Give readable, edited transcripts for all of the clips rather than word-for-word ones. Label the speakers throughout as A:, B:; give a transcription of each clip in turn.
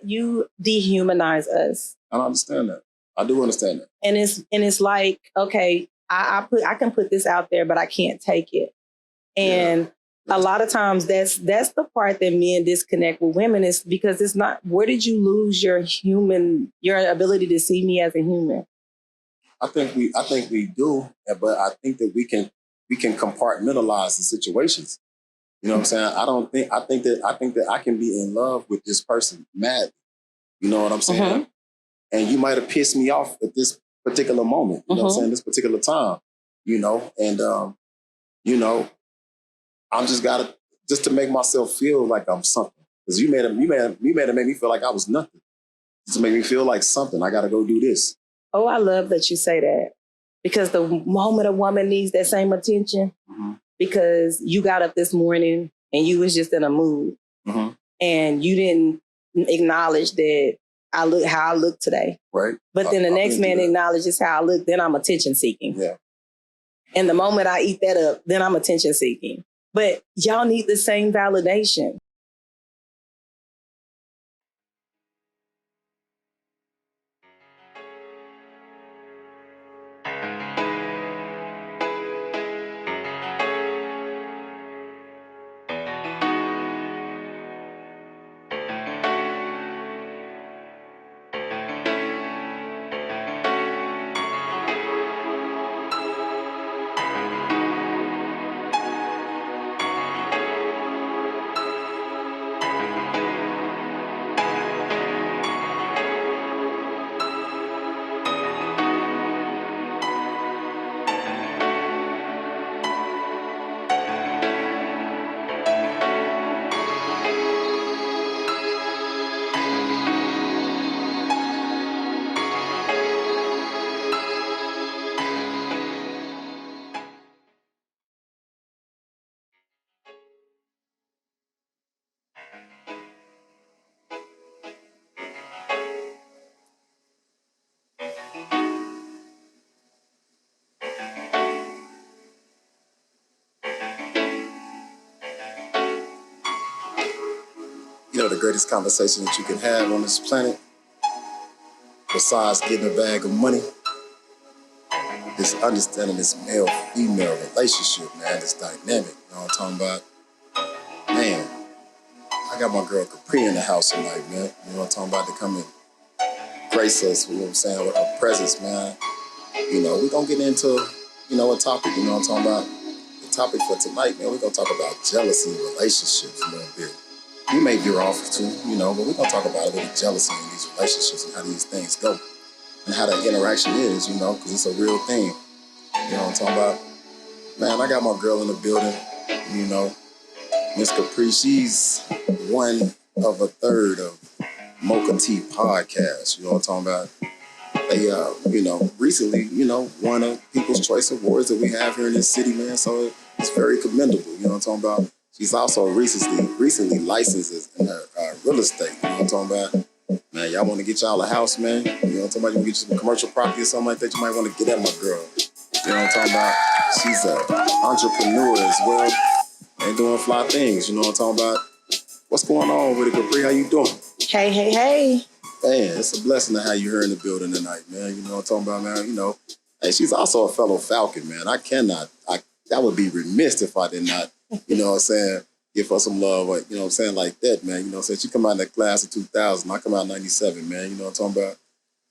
A: you dehumanize us.
B: I don't understand that. I do understand that.
A: And it's like, okay, I can put this out there, but I can't take it. And a lot of times that's the part that men disconnect with women, is because it's not, where did you lose your ability to see me as a human?
B: I think we do, but I think that we can compartmentalize the situations. You know what I'm saying? I think that I can be in love with this person madly. You know what I'm saying? Mm-hmm. And you might have pissed me off at this particular moment, you know what I'm saying, this particular time, you know, and you know, I'm just to make myself feel like I'm something. Because you made it make me feel like I was nothing. Just to make me feel like something. I gotta go do this.
A: Oh, I love that you say that. Because the moment a woman needs that same attention, because you got up this morning and you was just in a mood, and you didn't acknowledge that I look how I look today.
B: Right.
A: But then the next man acknowledges how I look, then I'm attention seeking.
B: Yeah.
A: And the moment I eat that up, then I'm attention seeking. But y'all need the same validation.
B: You know, the greatest conversation that you can have on this planet, besides getting a bag of money, is understanding this male-female relationship, man. This dynamic, you know what I'm talking about? Man, I got my girl Kapri in the house tonight, man. You know what I'm talking about? To come and grace us, you know what I'm saying, with her presence, man. You know, we're going to get into, you know, a topic, you know what I'm talking about? The topic for tonight, man, we're going to talk about jealousy in relationships a little bit. We may veer off too, you know, but we're going to talk about a little jealousy in these relationships and how these things go and how that interaction is, you know, because it's a real thing. You know what I'm talking about? Man, I got my girl in the building, you know. Miss Kapri, she's one of a third of Mocha Tea Podcast, you know what I'm talking about? They, you know, recently, you know, won a People's Choice Awards that we have here in this city, man, so it's very commendable, you know what I'm talking about? She's also recently licensed in real estate, you know what I'm talking about? Man, y'all want to get y'all a house, man? You know what I'm talking about? You want to get you some commercial property or something like that, you might want to get at my girl. You know what I'm talking about? She's an entrepreneur as well. And doing fly things, you know what I'm talking about? What's going on with it, Kapri? How you doing?
A: Hey.
B: Man, it's a blessing to have you here in the building tonight, man. You know what I'm talking about, man? You know, hey, she's also a fellow Falcon, man. That would be remiss if I did not, you know what I'm saying, give her some love, like, you know what I'm saying, like that, man. You know what I'm saying? She come out in the class of 2000. I come out in 97, man. You know what I'm talking about?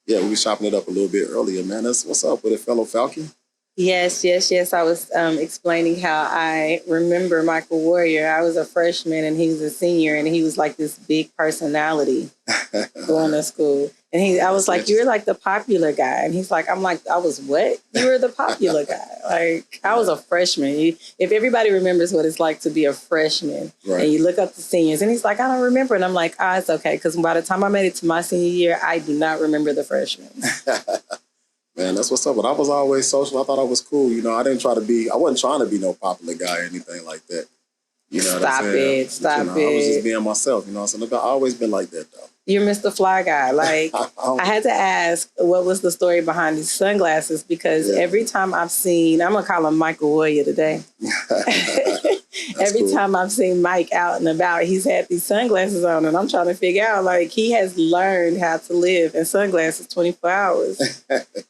B: Yeah, we were chopping it up a little bit earlier, man. What's up with a fellow Falcon?
A: Yes. I was explaining how I remember Michael Warrior. I was a freshman and he was a senior, and he was like this big personality going to school. And I was like, you're like the popular guy. And he's like, I'm like, I was what? You were the popular guy. Like, I was a freshman. If everybody remembers what it's like to be a freshman, right, and you look up the seniors, and he's like, I don't remember. And I'm like, it's okay. Because by the time I made it to my senior year, I do not remember the freshmen.
B: Man, that's what's up. But I was always social. I thought I was cool. You know, I wasn't trying to be no popular guy or anything like that. You know what I'm saying?
A: Stop it.
B: I was just being myself, you know. So I've always been like that, though.
A: You're Mr. Fly Guy. Like, I had to ask what was the story behind these sunglasses because every time I've seen, I'm going to call him Michael Warrior today. Every time I've seen Mike out and about, he's had these sunglasses on, and I'm trying to figure out, like, he has learned how to live in sunglasses 24 hours.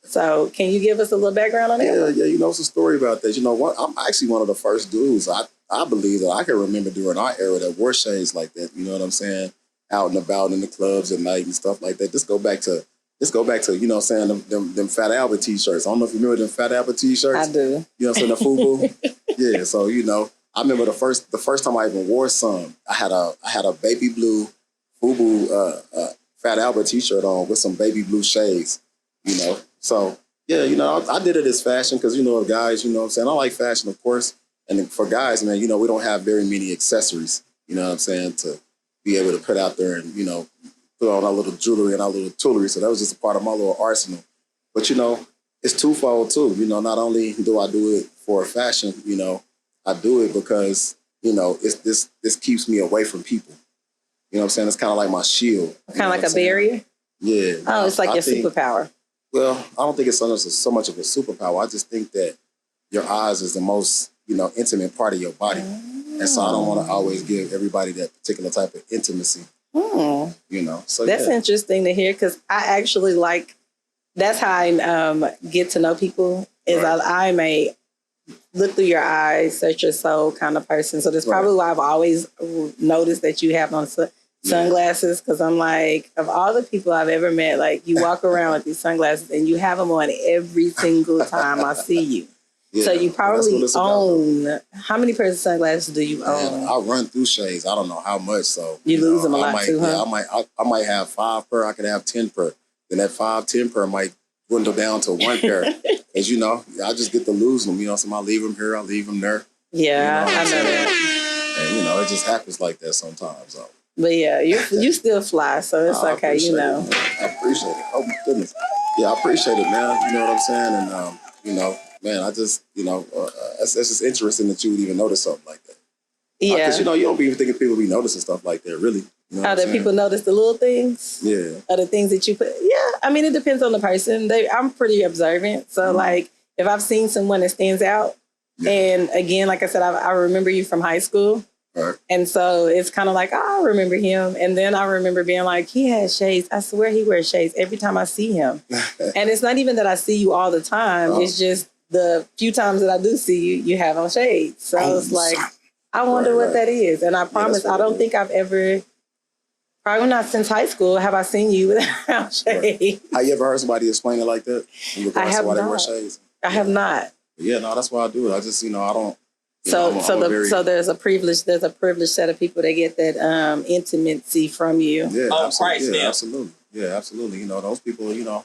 A: So can you give us a little background on that?
B: Yeah, you know, it's a story about that. You know what? I'm actually one of the first dudes I believe that I can remember during our era that wore shades like that. You know what I'm saying? Out and about in the clubs at night and stuff like that. Just go back to, you know what I'm saying, them Fat Albert t-shirts. I don't know if you remember them Fat Albert t-shirts.
A: I do.
B: You know what I'm saying, the FUBU? Yeah, so you know, I remember the first time I even wore some, I had a baby blue FUBU Fat Albert t-shirt on with some baby blue shades, you know. So yeah, you know, I did it as fashion because, you know, guys, you know what I'm saying, I like fashion, of course. And for guys, man, you know, we don't have very many accessories, you know what I'm saying, to be able to put out there and, you know, put on our little jewelry and our little toolery. So that was just a part of my little arsenal. But, you know, it's twofold too. You know, not only do I do it for fashion, you know, I do it because, you know, this keeps me away from people. You know what I'm saying? It's kind of like my shield.
A: Kind of like a barrier?
B: Yeah.
A: Oh, it's like your superpower.
B: Well, I don't think it's so much of a superpower. I just think that your eyes is the most, you know, intimate part of your body. And so I don't want to always give everybody that particular type of intimacy. You know, so
A: that's interesting to hear because I actually that's how I get to know people is I'm a look through your eyes, search your soul kind of person. So that's probably why I've always noticed that you have on sunglasses because I'm like, of all the people I've ever met, like you walk around with these sunglasses and you have them on every single time I see you. Yeah, so you probably own, how many pairs of sunglasses do you own?
B: I run through shades. I don't know how much. So
A: you lose them a lot too, huh?
B: Yeah, I might have 5 per. I could have 10 per. Then that 5, 10 per might dwindle down to 1 pair. As you know, I just get to lose them. You know, so I leave them here, I leave them there.
A: Yeah,
B: you know
A: I know that.
B: And you know, it just happens like that sometimes. So.
A: But yeah, you still fly, so it's okay. You know,
B: I appreciate it. Oh my goodness. Yeah, I appreciate it, man. You know what I'm saying? And you know. Man, I just, you know, it's just interesting that you would even notice something like that. Yeah. Because, you know, you don't be even thinking people be noticing stuff like that, really. You know
A: how that people notice the little things?
B: Yeah.
A: Or the things that you put. Yeah. I mean, it depends on the person. I'm pretty observant. So, like, if I've seen someone that stands out, and again, like I said, I remember you from high school.
B: Right.
A: And so it's kind of like, oh, I remember him. And then I remember being like, he has shades. I swear he wears shades every time I see him. And it's not even that I see you all the time. It's just the few times that I do see you, you have on shades. So it's like, I wonder what that is. And I promise, I don't think I've ever, probably not since high school, have I seen you without shades.
B: Have you ever heard somebody explain it like that?
A: I have not.
B: They wear shades?
A: I have not.
B: Yeah, no, that's why I do it. I just, you know, I don't.
A: So there's a privileged set of people that get that intimacy from you.
B: Yeah, absolutely. Yeah, absolutely. You know, those people, you know,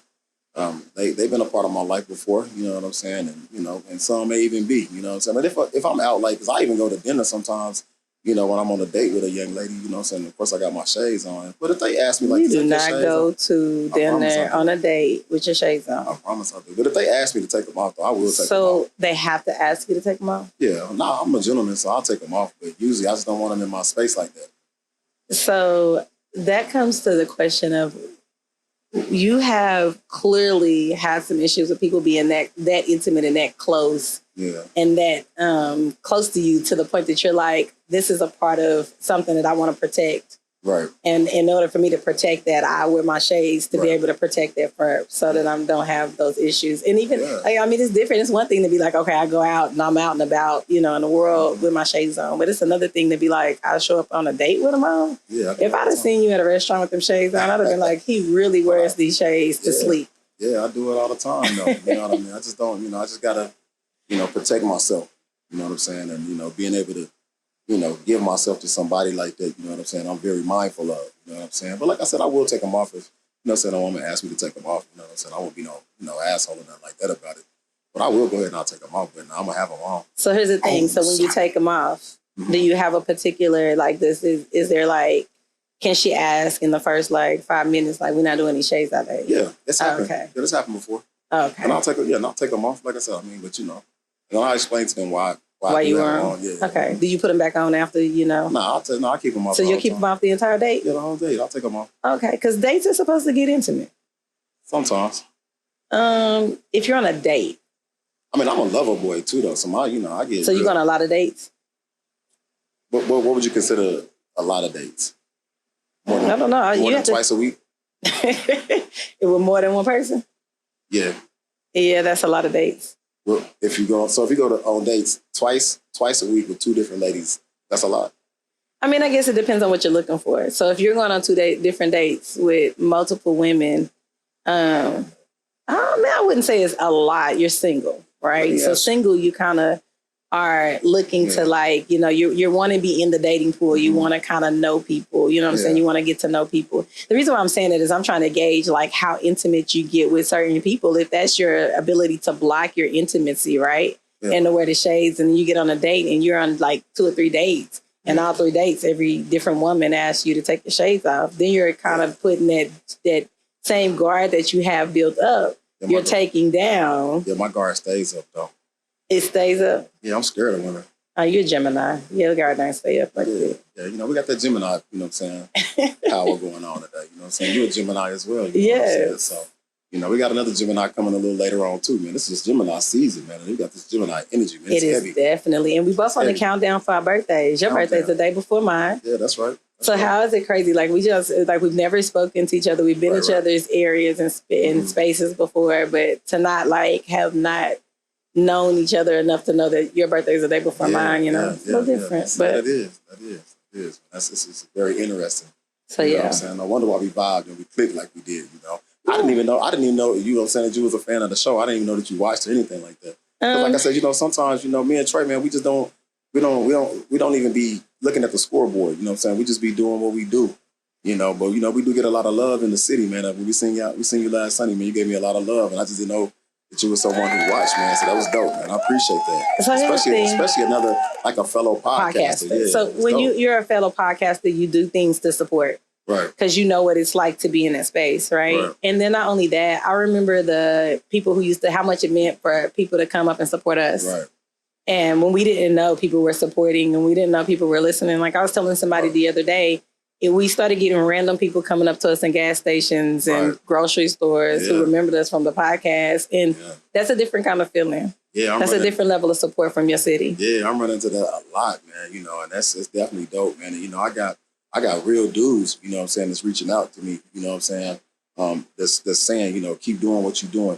B: they've been a part of my life before, you know what I'm saying? And, you know, and some may even be, you know what I'm saying? But if I'm out late, because I even go to dinner sometimes, you know, when I'm on a date with a young lady, you know what I'm saying? Of course, I got my shades on. But if they ask me, like,
A: you do not go to dinner on a date with your shades on.
B: I promise I do. But if they ask me to take them off, though, I will take them off.
A: So they have to ask you to take them off?
B: Yeah. No, I'm a gentleman, so I'll take them off. But usually I just don't want them in my space like that.
A: So that comes to the question of, you have clearly had some issues with people being that intimate and that close.
B: Yeah.
A: And that close to you to the point that you're like, this is a part of something that I want to protect.
B: Right.
A: And in order for me to protect that, I wear my shades to be able to protect that so that I don't have those issues. And even, I mean, it's different. It's one thing to be like, okay, I go out and I'm out and about, you know, in the world with my shades on. But it's another thing to be like, I show up on a date with them on.
B: Yeah.
A: If I'd have seen you at a restaurant with them shades on, I'd have been like, he really wears these shades to sleep.
B: Yeah, I do it all the time, though. You know what I mean? I just don't, you know, I just got to, you know, protect myself. You know what I'm saying? And, you know, being able to, you know, give myself to somebody like that, you know what I'm saying? I'm very mindful of, you know what I'm saying? But like I said, I will take them off if, you know, say no woman asks me to take them off, you know what I'm saying? I won't be no asshole or nothing like that about it. But I will go ahead and I'll take them off, but I'm going to have them on.
A: So here's the thing. So when you take them off, do you have a particular, like this, is there like, can she ask in the first like 5 minutes, like, we're not doing any shades out there?
B: Yeah, it's happened.
A: Okay.
B: Yeah, it's happened before.
A: Okay.
B: And I'll take them off, like I said, I mean, but you know, and I explain to them why
A: While
B: I do
A: you
B: have
A: were
B: them
A: on?
B: on, yeah.
A: Okay. Do you put them back on after,
B: No, I keep them off.
A: So
B: the
A: you'll
B: whole
A: keep
B: time.
A: them off the entire date?
B: Yeah, the whole day. I'll take them off.
A: Okay. Because dates are supposed to get intimate.
B: Sometimes.
A: If you're on a date.
B: I mean, I'm a lover boy too, though. So I get.
A: So you go on a lot of dates?
B: What would you consider a lot of dates?
A: I don't know.
B: More than twice a week?
A: It was more than one person?
B: Yeah.
A: Yeah, that's a lot of dates.
B: Well, if you go on dates twice a week with two different ladies, that's a lot.
A: I mean, I guess it depends on what you're looking for. So if you're going on different dates with multiple women, I wouldn't say it's a lot. You're single, right?
B: Yes.
A: So single, you kind of are looking to you want to be in the dating pool. You want to kind of know people. You know what I'm saying? You want to get to know people. The reason why I'm saying that is I'm trying to gauge like how intimate you get with certain people. If that's your ability to block your intimacy, right? Yeah. And to wear the shades, and you get on a date and you're on like 2 or 3 dates, and all 3 dates, every different woman asks you to take your shades off. Then you're kind of putting that same guard that you have built up. You're taking down.
B: Yeah, my guard stays up though.
A: It stays up?
B: Yeah, I'm scared of women.
A: Oh, you're Gemini. Yeah, the guard don't stay up like that.
B: Yeah, we got that Gemini, you know what I'm saying, power going on today. You know what I'm saying? You're a Gemini as well. You know what I'm saying? So, we got another Gemini coming a little later on too, man. This is Gemini season, man. And we got this Gemini energy, man. It's heavy. Definitely.
A: And we both on the countdown for our birthdays. Your birthday's the day before mine.
B: Yeah, that's right.
A: So how is it crazy? Like we've never spoken to each other. We've been in each other's areas and spaces before, but to not have not known each other enough to know that your birthday is the day before mine, it's a little different.
B: Yeah.
A: But
B: that is. It's very interesting.
A: So
B: you know what I'm saying? I wonder why we vibed and we clicked like we did, I didn't even know, you know what I'm saying, that you was a fan of the show. I didn't even know that you watched or anything like that. Like I said, sometimes, me and Trey, man, we just don't even be looking at the scoreboard, you know what I'm saying? We just be doing what we do, but we do get a lot of love in the city, man. When we seen you last Sunday, man, you gave me a lot of love, and I just didn't know that you were someone who watched, man. So that was dope, man. I appreciate that.
A: So
B: especially another, like a fellow podcaster. Yeah,
A: so when you're a fellow podcaster, you do things to support.
B: Right.
A: Because you know what it's like to be in that space, right? And then not only that, I remember the people who how much it meant for people to come up and support us.
B: Right.
A: And when we didn't know people were supporting and we didn't know people were listening, like I was telling somebody the other day, we started getting random people coming up to us in gas stations and grocery stores who remembered us from the podcast. And that's a different kind of feeling. Yeah, that's a different level of support from your city. Yeah, I'm running into that a lot, man, and it's definitely dope, man. And, I got real dudes, you know what I'm saying, that's reaching out to me, you know what I'm saying, that's saying, keep doing what you're doing,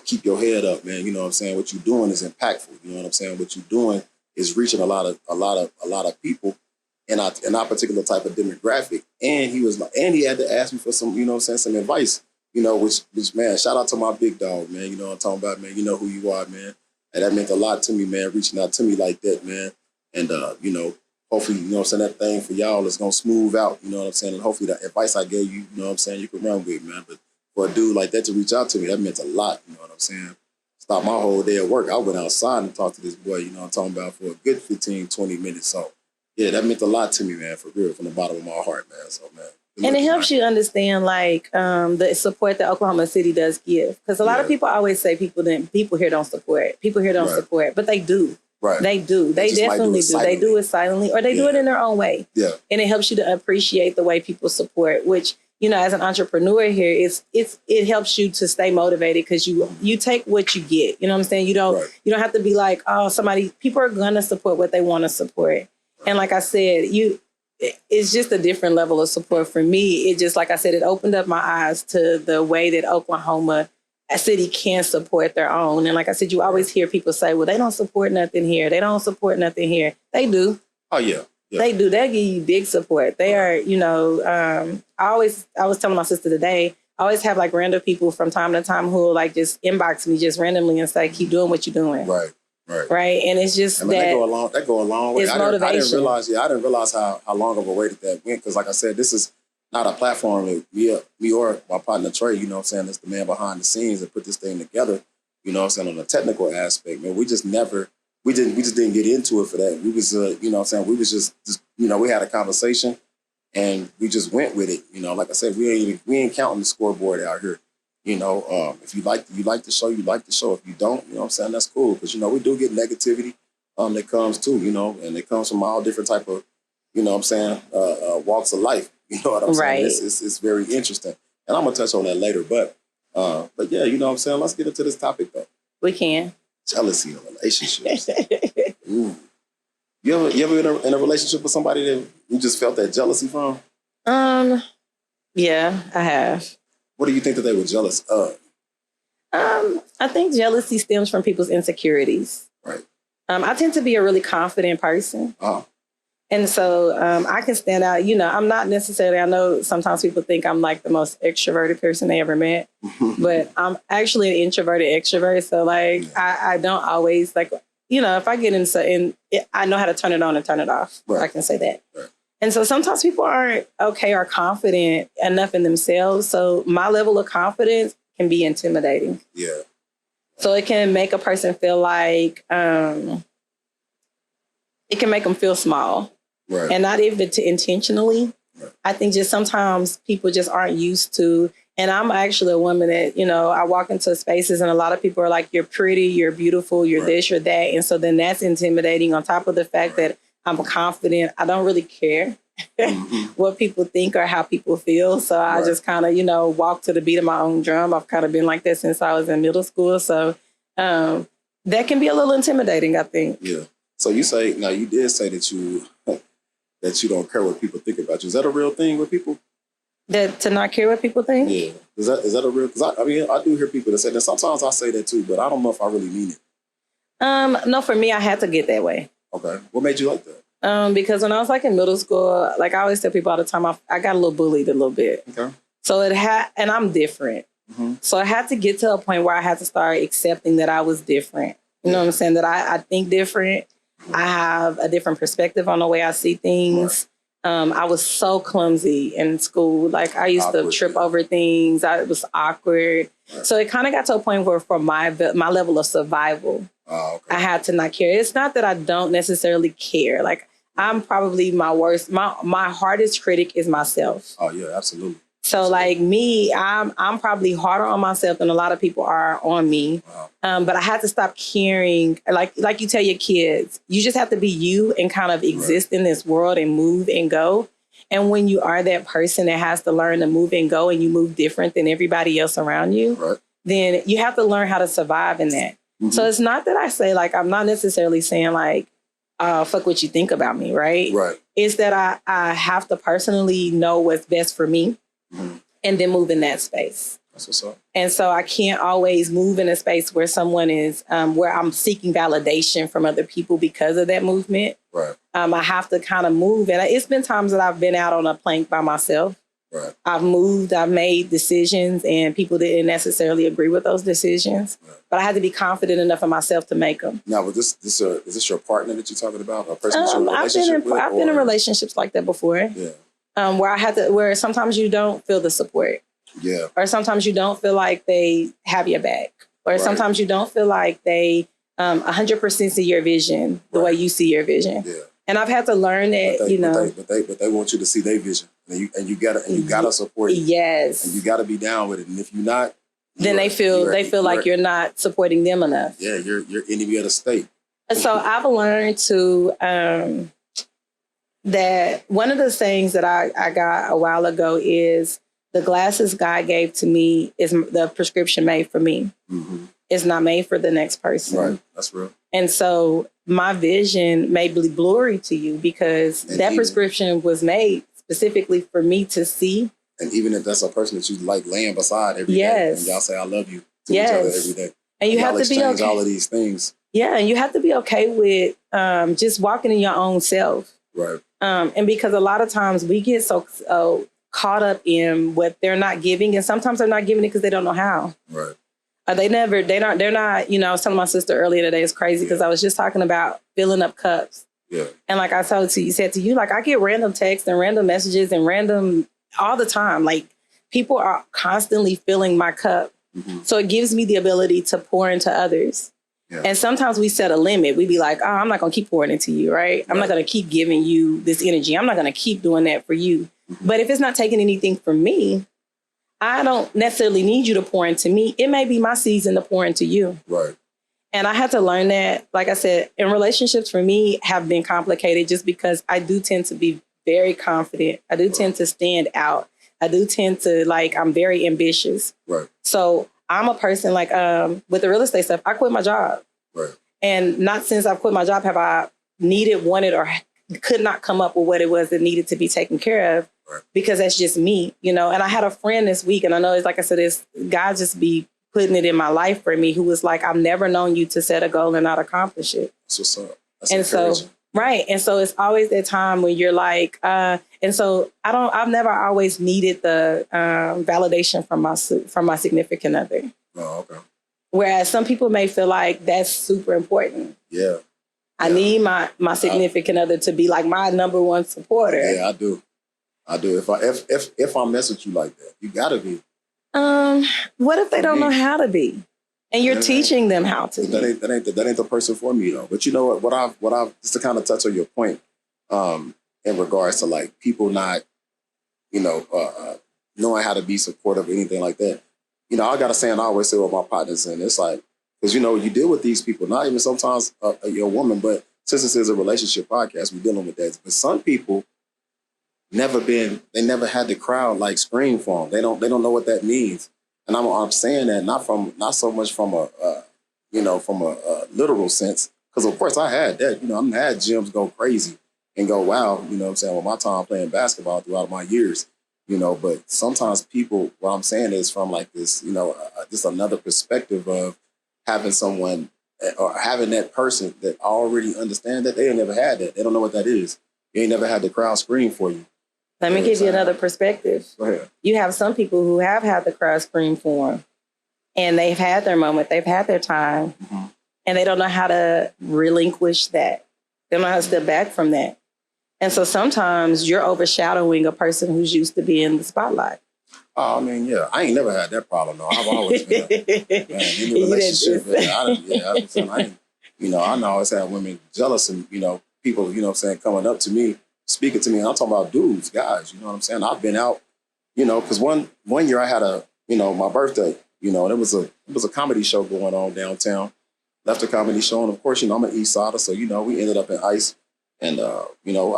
A: keep your head up, man, you know what I'm saying, what you're doing is impactful, you know what I'm saying, what you're doing is reaching a lot of people in our particular type of demographic. And he had to ask me for some, you know what I'm saying, some advice, which man, shout out to my big dog, man, you know what I'm talking about, man, you know who you are, man, and that meant a lot to me, man, reaching out to me like that, man, and, hopefully, you know what I'm saying, that thing for y'all is going to smooth out, you know what I'm saying? And hopefully the advice I gave you, you know what I'm saying, you can run with, man. But for a dude like that to reach out to me, that meant a lot, you know what I'm saying? Stopped my whole day at work. I went outside and talked to this boy, you know what I'm talking about, for a good 15, 20 minutes. So, yeah, that meant a lot to me, man, for real, from the bottom of my heart, man. So, man. And it helps you understand, like, the support that Oklahoma City does give. Because a lot of people always say people here don't support. People here don't support, but they do.
B: Right.
A: They do. They definitely do. They do it silently, or they do it in their own way.
B: Yeah.
A: And it helps you to appreciate the way people support, which, as an entrepreneur here, it helps you to stay motivated because you take what you get. You know what I'm saying? You don't have to be like, oh, people are gonna support what they want to support. Right. And like I said, it's just a different level of support for me. It just, like I said, it opened up my eyes to the way that Oklahoma, a city, can support their own. And like I said, you always hear people say, well, they don't support nothing here. They don't support nothing here. They do.
B: Oh, yeah.
A: They do. They give you big support. They are, I was telling my sister today, I always have like random people from time to time who will like just inbox me just randomly and say, keep doing what you're doing.
B: Right.
A: And it's just
B: they go a long way.
A: It's motivation.
B: I didn't realize how long of a way that went. Because like I said, this is not a platform that me or my partner Trey, you know what I'm saying, is the man behind the scenes that put this thing together, you know what I'm saying, on a technical aspect, man. We just didn't get into it for that. We was, you know what I'm saying, we was just we had a conversation and we just went with it. Like I said, we ain't counting the scoreboard out here. If you like the show, you like the show. If you don't, you know what I'm saying, that's cool. Because, we do get negativity that comes too, and it comes from all different type of, what I'm saying, walks of life. You know what I'm saying?
A: Right.
B: It's very interesting. And I'm going to touch on that later. But yeah, you know what I'm saying? Let's get into this topic, though.
A: We can.
B: Jealousy in relationships. Ooh. You ever in a relationship with somebody that you just felt that jealousy from?
A: Yeah, I have.
B: What do you think that they were jealous of?
A: I think jealousy stems from people's insecurities.
B: Right.
A: I tend to be a really confident person. And so I can stand out. I'm not necessarily, I know sometimes people think I'm like the most extroverted person they ever met, but I'm actually an introverted extrovert. So like, I don't always like, if I get into, I know how to turn it on and turn it off. Right. I can say that. Right. And so sometimes people aren't okay or confident enough in themselves. So my level of confidence can be intimidating.
B: Yeah.
A: So it can make a person feel like, it can make them feel small. Right. And not even intentionally. Right. I think just sometimes people just aren't used to, and I'm actually a woman that, I walk into spaces and a lot of people are like, you're pretty, you're beautiful, you're this, you're that. And so then that's intimidating on top of the fact that I'm confident. I don't really care what people think or how people feel. So I just kind of, walk to the beat of my own drum. I've kind of been like that since I was in middle school. So that can be a little intimidating, I think.
B: Yeah. So you did say that you don't care what people think about you. Is that a real thing with people?
A: That to not care what people think?
B: Yeah. Is that a real? Because I do hear people that say that. Sometimes I say that too, but I don't know if I really mean it.
A: No, for me, I had to get that way.
B: Okay. What made you like that?
A: Because when I was like in middle school, like I always tell people all the time, I got a little bullied a little bit.
B: Okay.
A: So and I'm different. Mm-hmm. So I had to get to a point where I had to start accepting that I was different. You know what I'm saying? That I think different. I have a different perspective on the way I see things. I was so clumsy in school. Like I used to trip over things. I was awkward. Right. So it kind of got to a point where for my level of survival, I had to not care. It's not that I don't necessarily care. Like I'm probably my worst, my hardest critic is myself.
B: Oh yeah, absolutely.
A: So like me, I'm probably harder on myself than a lot of people are on me. Wow. But I had to stop caring. Like you tell your kids, you just have to be you and kind of exist in this world and move and go. And when you are that person that has to learn to move and go and you move different than everybody else around you, then you have to learn how to survive in that. Mm-hmm. So it's not that I say like, I'm not necessarily saying like, fuck what you think about me, right?
B: Right.
A: It's that I have to personally know what's best for me. Mm-hmm. And then move in that space.
B: That's what's up.
A: And so I can't always move in a space where someone is, where I'm seeking validation from other people because of that movement.
B: Right.
A: I have to kind of move. And it's been times that I've been out on a plank by myself.
B: Right.
A: I've moved, I've made decisions and people didn't necessarily agree with those decisions. Right. But I had to be confident enough in myself to make them.
B: Now, is this your partner that you're talking about? A person that you're in a relationship with?
A: I've been in relationships like that before. Yeah. Where sometimes you don't feel the support.
B: Yeah.
A: Or sometimes you don't feel like they have your back. Or sometimes you don't feel like they 100% see your vision the way you see your vision. Yeah. And I've had to learn that,
B: But they want you to see their vision. And you gotta support it.
A: Yes.
B: And you gotta be down with it. And if you're not,
A: then they feel like you're not supporting them enough.
B: Yeah, you're enemy of the state.
A: So I've learned to that one of the things that I got a while ago is the glasses God gave to me is the prescription made for me. Mm-hmm. It's not made for the next person.
B: Right. That's real.
A: And so my vision may be blurry to you because that prescription was made specifically for me to see.
B: And even if that's a person that you like laying beside every day, and y'all say, I love you to each other every day.
A: And you have to be okay.
B: All of these things.
A: Yeah. And you have to be okay with just walking in your own self.
B: Right.
A: And because a lot of times we get so caught up in what they're not giving, and sometimes they're not giving it because they don't know how.
B: Right.
A: They're not, I was telling my sister earlier today, it's crazy because I was just talking about filling up cups.
B: Yeah.
A: And like I said to you, like I get random texts and random messages and random all the time. Like people are constantly filling my cup. Mm-hmm. So it gives me the ability to pour into others. Yeah. And sometimes we set a limit. We be like, oh, I'm not going to keep pouring into you, right? I'm not going to keep giving you this energy. I'm not going to keep doing that for you. Mm-hmm. But if it's not taking anything from me, I don't necessarily need you to pour into me. It may be my season to pour into you.
B: Right.
A: And I had to learn that, like I said, in relationships for me have been complicated just because I do tend to be very confident. I do tend to stand out. I do tend to I'm very ambitious.
B: Right.
A: So I'm a person with the real estate stuff, I quit my job.
B: Right.
A: And not since I've quit my job have I wanted, or could not come up with what it was that needed to be taken care of.
B: Right.
A: Because that's just me, And I had a friend this week, and I know it's like I said, it's God just be putting it in my life for me, who was like, I've never known you to set a goal and not accomplish it.
B: That's what's up. That's
A: and so, right. And so it's always that time when you're like, and so I've never always needed the validation from my significant other.
B: Oh, okay.
A: Whereas some people may feel like that's super important.
B: Yeah.
A: I need my significant other to be like my number one supporter.
B: Yeah, I do. If I mess with you like that, you gotta be.
A: What if they don't know how to be, and you're teaching them how to?
B: That ain't the person for me though. But you know what? What I've just to kind of touch on your point, in regards to people not, knowing how to be supportive or anything like that. I got a saying I always say with my partners, and it's like, because you deal with these people, not even sometimes you're a woman, but since this is a relationship podcast, we're dealing with that. But some people they never had the crowd scream for them. They don't know what that means. And I'm saying that not so much from a literal sense, because of course I had that. I've had gyms go crazy and go wow. What I'm saying, with my time playing basketball throughout my years. But sometimes people, what I'm saying is from this, just another perspective of having someone or having that person that already understand that. They ain't never had that. They don't know what that is. You ain't never had the crowd scream for you.
A: Let me give you another perspective.
B: Go ahead. You
A: have some people who have had the crowd scream for them, and they've had their moment, they've had their time, and they don't know how to relinquish that. They don't know how to step back from that. And so sometimes you're overshadowing a person who's used to being in the spotlight.
B: Oh, I mean, yeah. I ain't never had that problem, though. I've always been in a relationship. I always had women jealous and, people, coming up to me, speaking to me. And I'm talking about dudes, guys, you know what I'm saying? I've been out, because one year I had my birthday, and it was a comedy show going on downtown. Left a comedy show, and of course, I'm an East Sider, so, we ended up in Ice. And, I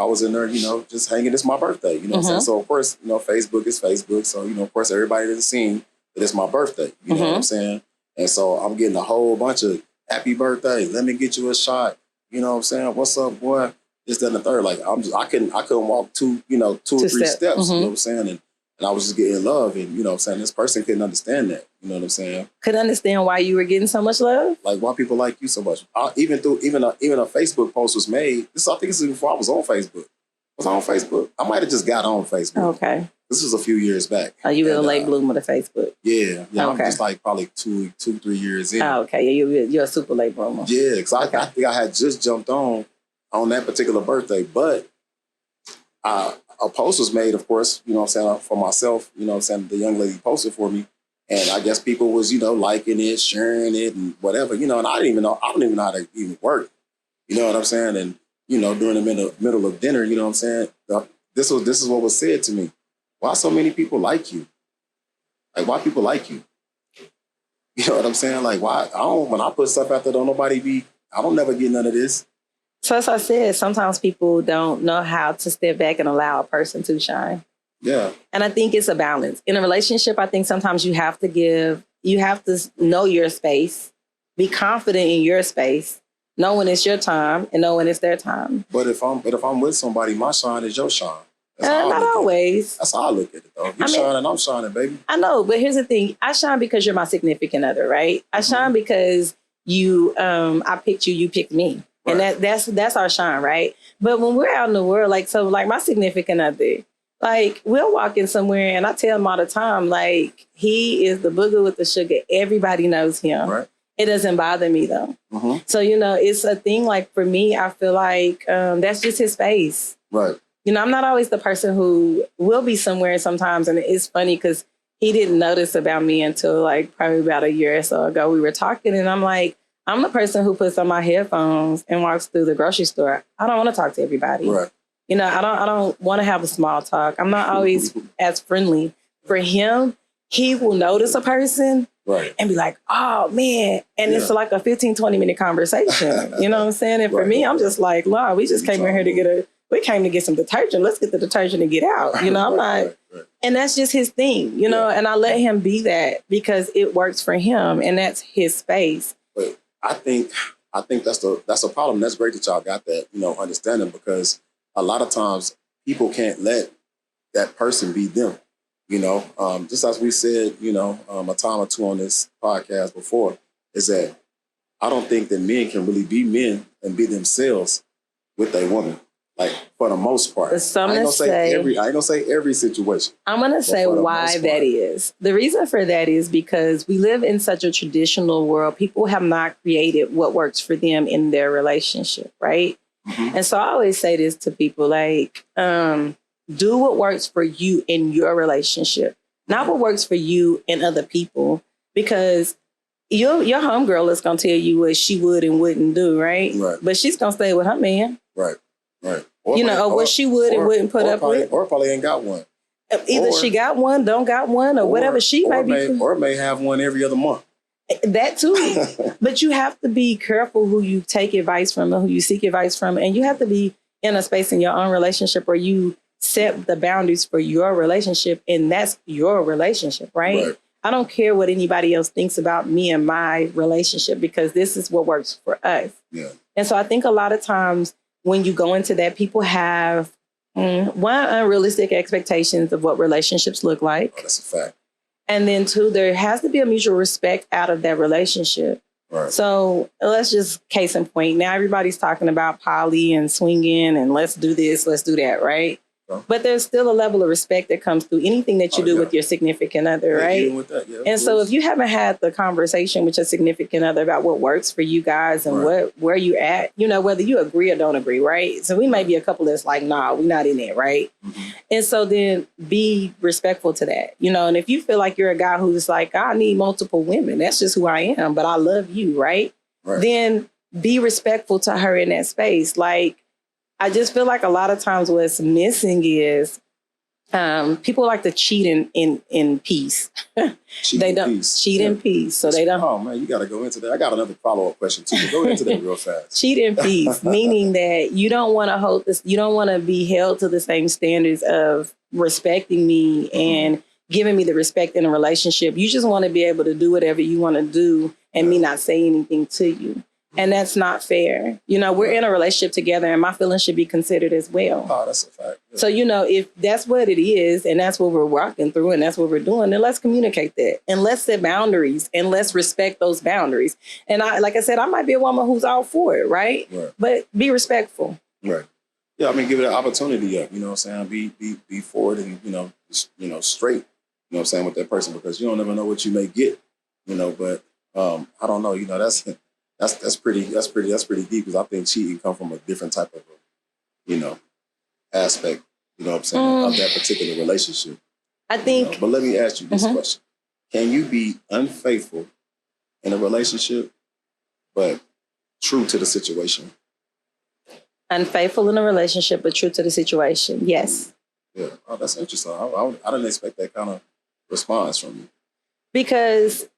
B: was in there, just hanging. It's my birthday, what I'm saying? So, of course, Facebook is Facebook. So, of course, everybody has seen that it's my birthday, you know what I'm saying? And so I'm getting a whole bunch of happy birthday. Let me get you a shot. You know what I'm saying? What's up, boy? This, that, and the third. I couldn't walk two or three steps, you know what I'm saying? And I was just getting love. And, what I'm saying? This person couldn't understand that. You know what I'm saying?
A: Couldn't understand why you were getting so much love?
B: Why people like you so much. Even a Facebook post was made. I think this is before I was on Facebook. Was I on Facebook? I might have just got on Facebook.
A: Okay.
B: This was a few years back.
A: Oh, you were a late bloomer to Facebook.
B: Yeah.
A: Okay.
B: I'm just probably 3 years in.
A: Oh, okay. Yeah, you're a super late bloomer.
B: Yeah, because I think I had just jumped on that particular birthday. But a post was made, of course, for myself, the young lady posted for me. And I guess people was, liking it, sharing it and whatever, and I don't even know how to even work. You know what I'm saying? And, during the middle of dinner, you know what I'm saying? This is what was said to me. Why so many people like you? Why people like you? You know what I'm saying? Why? When I put stuff out there, I don't never get none of this.
A: So as I said, sometimes people don't know how to step back and allow a person to shine.
B: Yeah.
A: And I think it's a balance. In a relationship, I think sometimes you have to know your space, be confident in your space, know when it's your time and know when it's their time.
B: But if I'm with somebody, my shine is your shine.
A: Not always.
B: That's how I look at it, though. If you're shining, I'm shining, baby.
A: I know, but here's the thing. I shine because you're my significant other, right? I shine because I picked you, you picked me. Right. And that's our shine, right? But when we're out in the world, my significant other, we'll walk in somewhere and I tell him all the time, he is the booger with the sugar. Everybody knows him.
B: Right.
A: It doesn't bother me though. So, it's a thing for me, I feel that's just his space.
B: Right.
A: I'm not always the person who will be somewhere sometimes. And it's funny because he didn't notice about me until probably about a year or so ago. We were talking and I'm I'm the person who puts on my headphones and walks through the grocery store. I don't want to talk to everybody.
B: Right.
A: I don't want to have a small talk. I'm not always as friendly. For him, he will notice a person
B: Right.
A: and be like, oh man. And it's like a 15, 20-minute conversation. You know what I'm saying? And for me, I'm just like, Lord, we just came in here to we came to get some detergent. Let's get the detergent and get out. You know, I'm not, and that's just his thing, you know, and I let him be that because it works for him and that's his space.
B: But I think that's a problem. That's great that y'all got that, you know, understanding, because a lot of times people can't let that person be them. You know, just as we said, you know, a time or two on this podcast before, is that I don't think that men can really be men and be themselves with a woman, like for the most part. I ain't gonna say every situation.
A: I'm gonna say why that is. The reason for that is because we live in such a traditional world. People have not created what works for them in their relationship, right? Mm-hmm. And so I always say this to people, like, do what works for you in your relationship, not what works for you and other people, because your homegirl is going to tell you what she would and wouldn't do, right? Right. But she's going to stay with her man.
B: Right, right.
A: Or what she would and wouldn't put up with.
B: Or probably ain't got one.
A: Either she got one, don't got one, or whatever she may be.
B: Or may have one every other month.
A: That too. But you have to be careful who you take advice from and who you seek advice from. And you have to be in a space in your own relationship where you set the boundaries for your relationship, and that's your relationship, right? I don't care what anybody else thinks about me and my relationship, because this is what works for us. Yeah. And so I think a lot of times when you go into that, people have one, unrealistic expectations of what relationships look like.
B: Oh, that's a fact.
A: And then two, there has to be a mutual respect out of that relationship. Right. So let's just case in point. Now everybody's talking about poly and swinging and let's do this, let's do that, right? But there's still a level of respect that comes through anything that you do with your significant other, right? Even with that, and so if you haven't had the conversation with your significant other about what works for you guys and where you're at, you know, whether you agree or don't agree, right? So we may be a couple that's like, nah, we're not in it, right? Mm-hmm. And so then be respectful to that, you know, and if you feel like you're a guy who's like, I need multiple women, that's just who I am, but I love you, right? Then be respectful to her in that space. Like, I just feel like a lot of times what's missing is people like to cheat in peace. They don't cheat in peace. So they don't.
B: Oh man, you got to go into that. I got another follow-up question too. Go into that real fast.
A: Cheat in peace, meaning that you don't want to hold this. You don't want to be held to the same standards of respecting me and giving me the respect in a relationship. You just want to be able to do whatever you want to do and me not say anything to you. And that's not fair. You know, we're in a relationship together and my feelings should be considered as well.
B: Oh, that's a fact. Yeah.
A: So, you know, if that's what it is and that's what we're walking through and that's what we're doing, then let's communicate that and let's set boundaries and let's respect those boundaries. And like I said, I might be a woman who's all for it, right? But be respectful.
B: Right. Yeah, I mean, give it an opportunity up, you know what I'm saying? Be forward and, you know, straight, you know what I'm saying, with that person, because you don't ever know what you may get, you know, but I don't know, you know, that's pretty deep, because I think cheating comes from a different type of, you know, aspect, you know what I'm saying, of that particular relationship.
A: I think.
B: You know? But let me ask you this question. Can you be unfaithful in a relationship, but true to the situation?
A: Unfaithful in a relationship, but true to the situation. Yes.
B: Yeah. Oh, that's interesting. I didn't expect that kind of response from you.
A: Because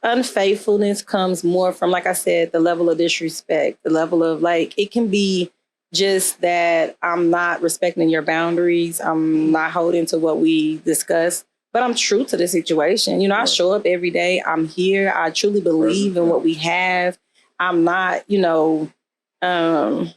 A: unfaithfulness comes more from, like I said, the level of disrespect, the level of, like, it can be just that I'm not respecting your boundaries. I'm not holding to what we discussed, but I'm true to the situation. You know, I show up every day. I'm here. I truly believe in what we have. I'm not, you know, how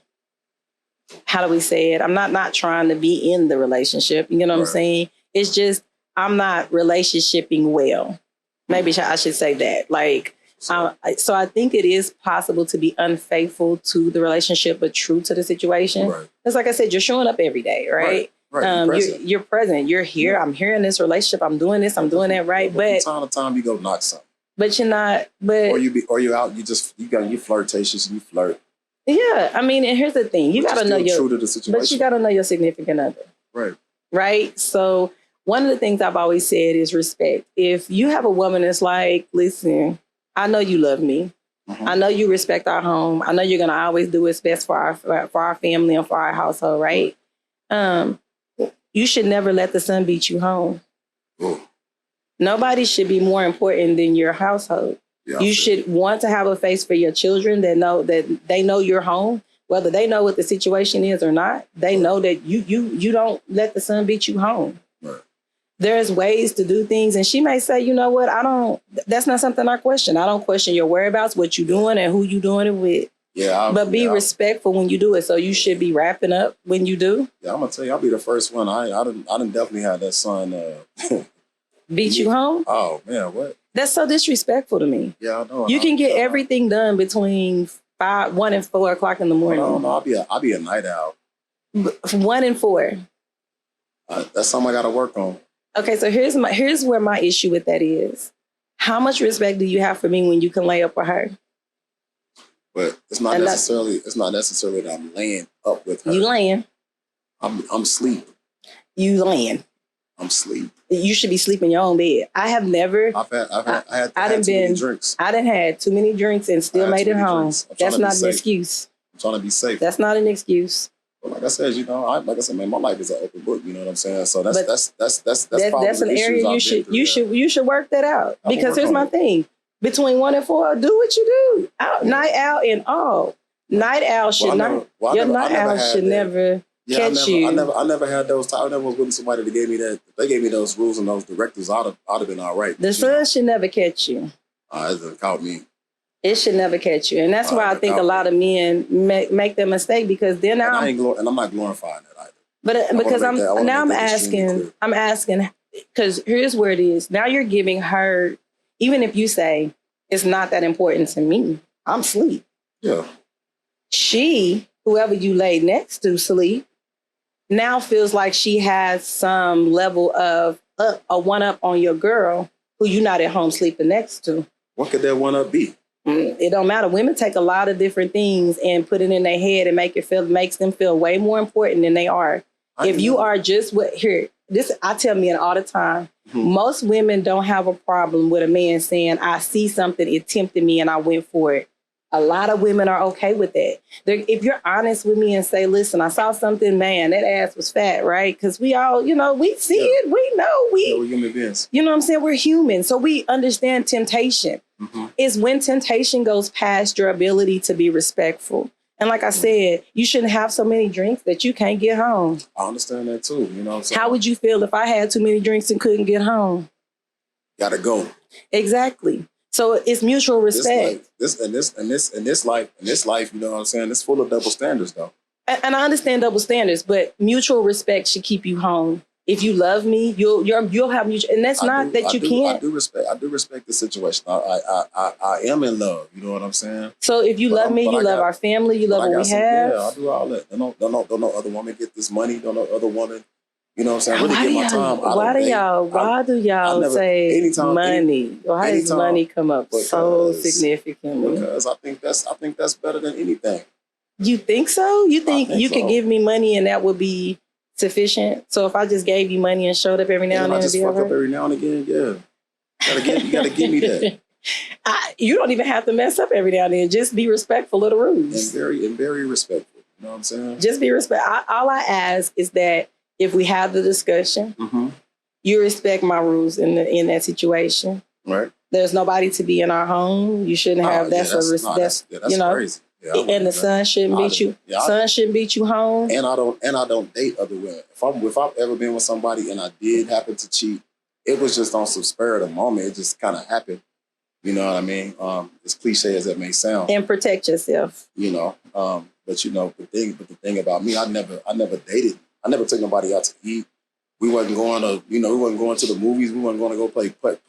A: do we say it? I'm not trying to be in the relationship. You know what I'm saying? It's just, I'm not relationshiping well. Maybe I should say that. Like, so I think it is possible to be unfaithful to the relationship, but true to the situation. It's like I said, you're showing up every day, right? You're present. You're here. Yeah. I'm here in this relationship. I'm doing this. I'm doing that, right? But
B: from time to time, you go knock something.
A: But you're not. But
B: or you're out. You flirtatious and you flirt.
A: Yeah, I mean, and here's the thing: you got to know your.
B: True to the situation.
A: But you got to know your significant other. Right. So one of the things I've always said is respect. If you have a woman that's like, listen, I know you love me. I know you respect our home. I know you're going to always do what's best for our family and for our household, right? You should never let the sun beat you home. Nobody should be more important than your household.
B: Yeah,
A: You should want to have a face for your children that they know you're home, whether they know what the situation is or not. They know that you don't let the sun beat you home.
B: Right.
A: There's ways to do things, and she may say, you know what, that's not something I question. I don't question your whereabouts, what you doing, and who you doing it with.
B: Yeah,
A: but be respectful when you do it. So you should be wrapping up when you do.
B: Yeah, I'm gonna tell you, I'll be the first one. I done definitely had that son
A: beat you home.
B: Oh man, what?
A: That's so disrespectful to me.
B: Yeah, I know.
A: You can get everything done between 1 and 4 o'clock in the morning.
B: No, I'll be a night owl.
A: 1 and 4.
B: That's something I got to work on.
A: Okay, so here's where my issue with that is. How much respect do you have for me when you can lay up with her?
B: But it's not necessarily that I'm laying up with her.
A: You laying.
B: I'm asleep.
A: You laying.
B: I'm asleep.
A: You should be sleeping in your own bed. I have never.
B: I had too many drinks.
A: I done had too many drinks and still made it home. That's not an excuse.
B: I'm trying to be safe.
A: That's not an excuse.
B: But like I said, man, my life is an open book. You know what I'm saying? So that's probably
A: an area you should work that out. Because here's my thing: between 1 and 4, do what you do. Night owl and all. Night owl should never.
B: Yeah, I never had those. I never was with somebody that gave me that. If they gave me those rules and those directives, I'd have been all right.
A: The sun should never catch you.
B: It doesn't caught me.
A: It should never catch you, and that's why I think a lot of men make that mistake because they're now.
B: And I'm not glorifying that either.
A: But because I'm asking because here's where it is. Now you're giving her, even if you say it's not that important to me, I'm asleep.
B: Yeah.
A: Whoever you lay next to sleep. Now feels like she has some level of a one-up on your girl who you're not at home sleeping next to.
B: What could that one-up be?
A: It don't matter. Women take a lot of different things and put it in their head and makes them feel way more important than they are. If you are just I tell men all the time, most women don't have a problem with a man saying, I see something, it tempted me and I went for it. A lot of women are okay with that. If you're honest with me and say, listen, I saw something, man, that ass was fat, right? Because we all, we see it. We know.
B: We're human beings.
A: You know what I'm saying? We're human. So we understand temptation. It's when temptation goes past your ability to be respectful. And like I said, you shouldn't have so many drinks that you can't get home.
B: I understand that too. You know what I'm saying?
A: How would you feel if I had too many drinks and couldn't get home?
B: Gotta go.
A: Exactly. So it's mutual respect.
B: This life, you know what I'm saying? It's full of double standards, though.
A: And I understand double standards, but mutual respect should keep you home. If you love me, you'll have mutual, and that's not that you can't.
B: I do respect the situation. I am in love. You know what I'm saying?
A: So if you love me, you love our family, you love what we have.
B: Yeah, I do all that. Don't no other woman get this money. Don't no other woman. You know what I'm saying? Really get my time. Why do y'all say money? Why does money come up so significantly? Because I think that's better than anything.
A: You think so? You think you could give me money and that would be sufficient? So if I just gave you money and showed up every now and then,
B: I just fuck up every now and again, yeah. You gotta give me that.
A: You don't even have to mess up every now and then. Just be respectful of the rules.
B: And very respectful. You know what I'm saying?
A: Just be respectful. All I ask is that if we have the discussion, you respect my rules in that situation.
B: Right.
A: There's nobody to be in our home. You shouldn't have. That's
B: crazy. Yeah,
A: and the sun shouldn't beat you. Sun shouldn't beat you home.
B: And I don't date other women. If I've ever been with somebody and I did happen to cheat, it was just on some spur of the moment. It just kind of happened. You know what I mean? As cliche as that may sound.
A: And protect yourself.
B: But the thing about me, I never dated. I never took nobody out to eat. We wasn't going to the movies. We wasn't going to go play putt.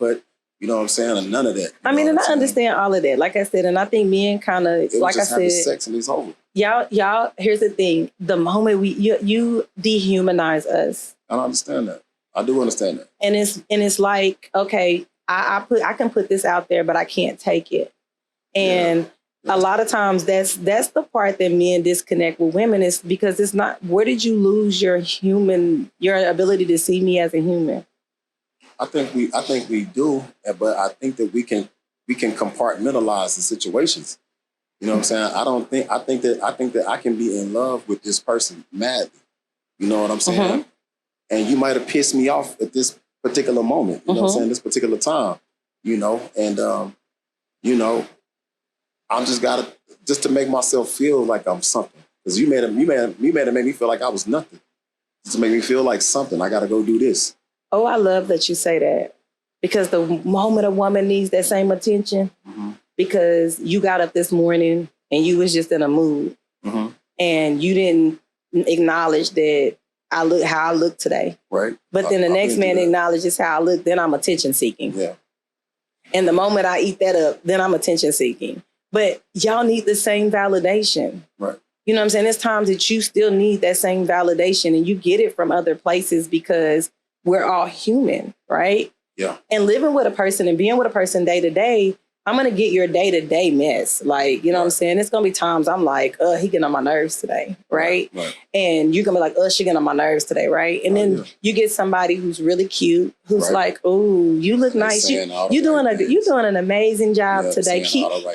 B: You know what I'm saying? And none of that.
A: I mean, and I understand all of that. Like I said, and I think men kind of, like I said,
B: sex and it's over.
A: Y'all. Here's the thing: the moment you dehumanize us.
B: I understand that. I do understand that.
A: And it's like, okay, I can put this out there, but I can't take it. And a lot of times that's the part that men disconnect with women is because it's not. Where did you lose your ability to see me as a human?
B: I think we do, but I think that we can compartmentalize the situations. You know what I'm saying? I think that I can be in love with this person madly. You know what I'm saying? And you might have pissed me off at this particular moment. You know what I'm saying? This particular time. You know, and you know, I'm just gotta just to make myself feel like I'm something. Because you made it make me feel like I was nothing. Just to make me feel like something. I gotta go do this.
A: Oh, I love that you say that. Because the moment a woman needs that same attention, because you got up this morning and you was just in a mood and you didn't acknowledge that I look how I look today.
B: Right.
A: But then the next man acknowledges how I look, then I'm attention seeking.
B: Yeah.
A: And the moment I eat that up, then I'm attention seeking. But y'all need the same validation.
B: Right.
A: You know what I'm saying? There's times that you still need that same validation and you get it from other places because we're all human, right?
B: Yeah.
A: And living with a person and being with a person day to day, I'm going to get your day to day mess. Like, you know what I'm saying? It's going to be times I'm like, he getting on my nerves today. Right. And you're going to be like, she getting on my nerves today. Right. And then you get somebody who's really cute, who's like, oh, you look nice. You're doing an amazing job today.